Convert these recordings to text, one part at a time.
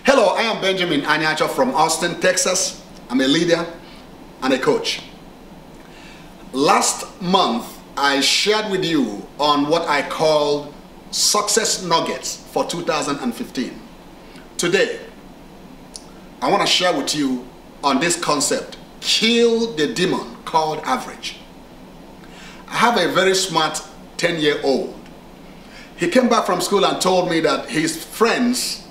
Hello, I am Benjamin Anyacho from Austin, Texas. I'm a leader and a coach. Last month, I shared with you on what I called success nuggets for 2015. Today, I want to share with you on this concept, kill the demon called average. I have a very smart 10-year-old. He came back from school and told me that his friends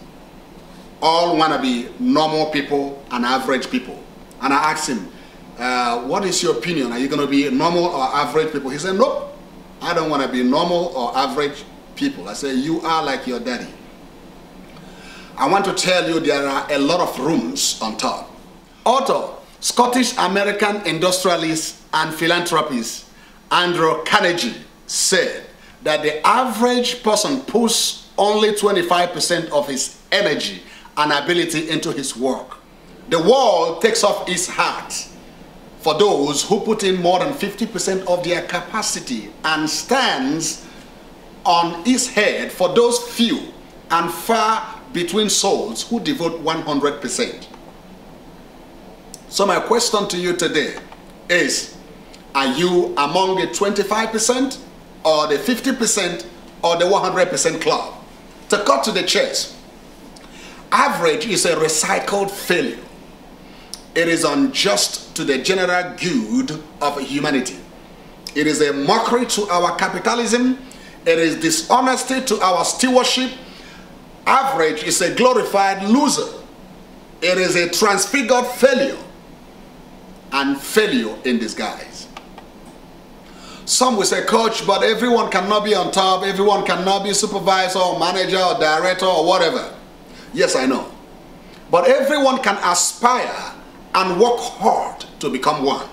all want to be normal people and average people. And I asked him, what is your opinion? Are you going to be normal or average people? He said, nope, I don't want to be normal or average people. I said, you are like your daddy. I want to tell you there are a lot of rooms on top. Author, Scottish-American industrialist and philanthropist Andrew Carnegie said that the average person puts only 25% of his energy and ability into his work. The world takes off its hat for those who put in more than 50% of their capacity and stands on its head for those few and far between souls who devote 100%. So my question to you today is, are you among the 25% or the 50% or the 100% club? To cut to the chase, average is a recycled failure. It is unjust to the general good of humanity. It is a mockery to our capitalism. It is dishonesty to our stewardship. Average is a glorified loser. It is a transfigured failure and failure in disguise. Some will say, coach, but everyone cannot be on top. Everyone cannot be supervisor or manager or director or whatever. Yes, I know. But everyone can aspire and work hard to become one.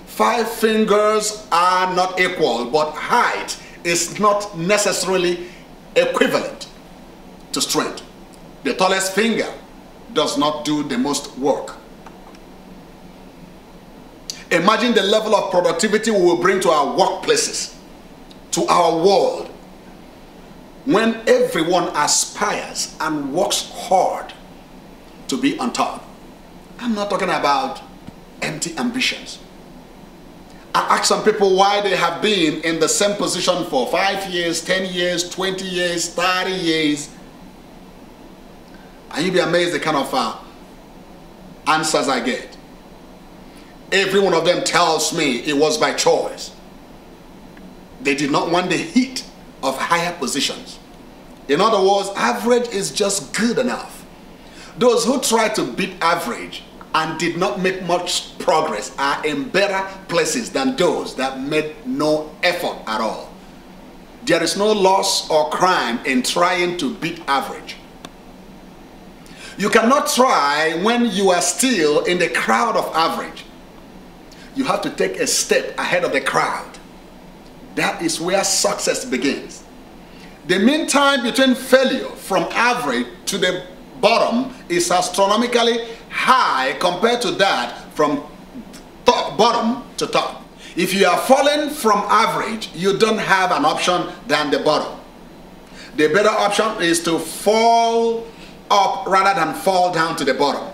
5 fingers are not equal, but height is not necessarily equivalent to strength. The tallest finger does not do the most work. Imagine the level of productivity we will bring to our workplaces, to our world, when everyone aspires and works hard to be on top. I'm not talking about empty ambitions. I ask some people why they have been in the same position for 5 years, 10 years, 20 years, 30 years. And you'll be amazed the kind of answers I get. Every one of them tells me it was by choice. They did not want the heat of higher positions. In other words, average is just good enough. Those who try to beat average and did not make much progress are in better places than those that made no effort at all. There is no loss or crime in trying to beat average. You cannot try when you are still in the crowd of average. You have to take a step ahead of the crowd. That is where success begins. The mean time between failure from average to the bottom is astronomically high compared to that from bottom to top. If you are falling from average, you don't have an option than the bottom. The better option is to fall up rather than fall down to the bottom.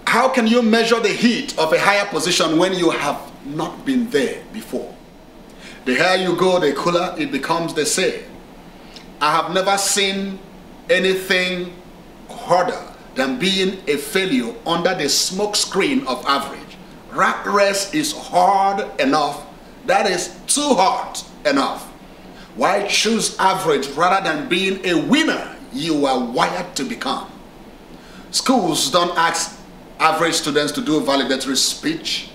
How can you measure the heat of a higher position when you have not been there before? The higher you go, the cooler it becomes, they say. I have never seen anything harder than being a failure under the smoke screen of average. Rat race is hard enough. That is too hard enough. Why choose average rather than being a winner you are wired to become? Schools don't ask average students to do a valedictory speech.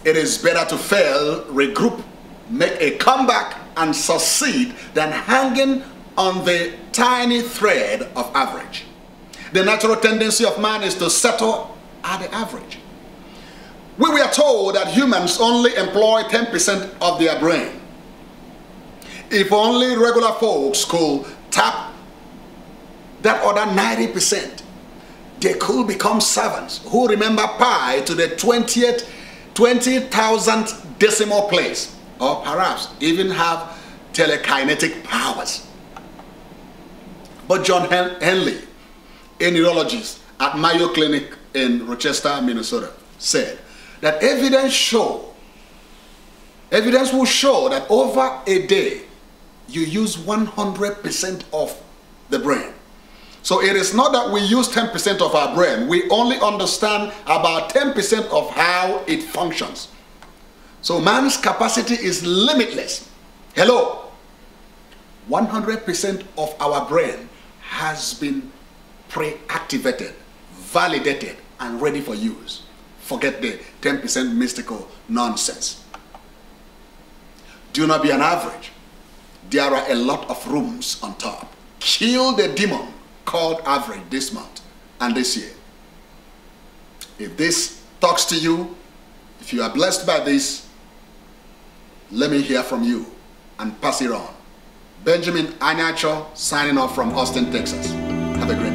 It is better to fail, regroup, make a comeback, and succeed than hanging on the tiny thread of average. The natural tendency of man is to settle at the average. We were told that humans only employ 10% of their brain. If only regular folks could tap that other 90%, they could become servants who remember pi to the 20,000th decimal place, or perhaps even have telekinetic powers. But John Henley, a neurologist at Mayo Clinic in Rochester, Minnesota, said that evidence will show that over a day, you use 100% of the brain. So it is not that we use 10% of our brain. We only understand about 10% of how it functions. So man's capacity is limitless. Hello. 100% of our brain has been pre-activated, validated, and ready for use. Forget the 10% mystical nonsense. Do not be an average. There are a lot of rooms on top. Kill the demon called average this month and this year. If this talks to you, if you are blessed by this, let me hear from you and pass it on. Benjamin Anyacho signing off from Austin, Texas. Have a great day.